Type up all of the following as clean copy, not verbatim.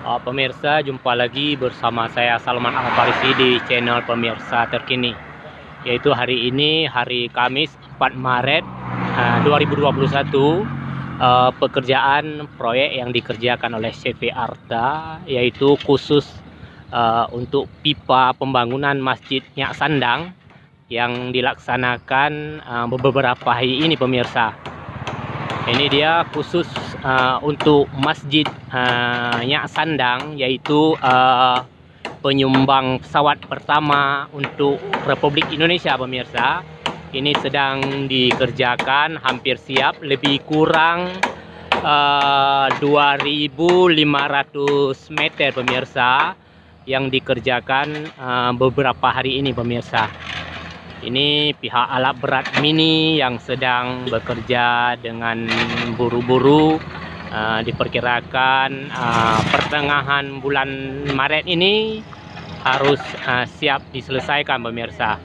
Pemirsa, jumpa lagi bersama saya Salman Al-Farisi di channel Pemirsa Terkini. Yaitu hari ini, hari Kamis 4 Maret 2021, pekerjaan proyek yang dikerjakan oleh CV Arta, yaitu khusus untuk pipa pembangunan Masjid Nyak Sandang yang dilaksanakan beberapa hari ini, pemirsa. Ini dia khusus untuk Masjid Nyak Sandang, yaitu penyumbang pesawat pertama untuk Republik Indonesia, pemirsa. Ini sedang dikerjakan, hampir siap, lebih kurang 2.500 meter, pemirsa, yang dikerjakan beberapa hari ini, pemirsa. Ini pihak alat berat mini yang sedang bekerja dengan buru-buru. Diperkirakan pertengahan bulan Maret ini harus siap diselesaikan, pemirsa.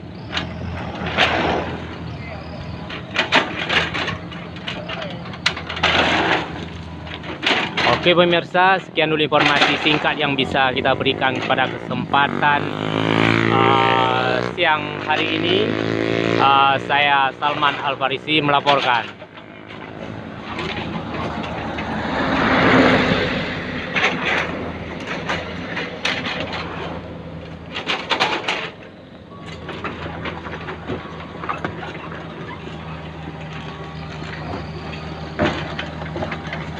Oke, pemirsa, sekian dulu informasi singkat yang bisa kita berikan pada kesempatan siang hari ini. Saya Salman Al-Farisi melaporkan.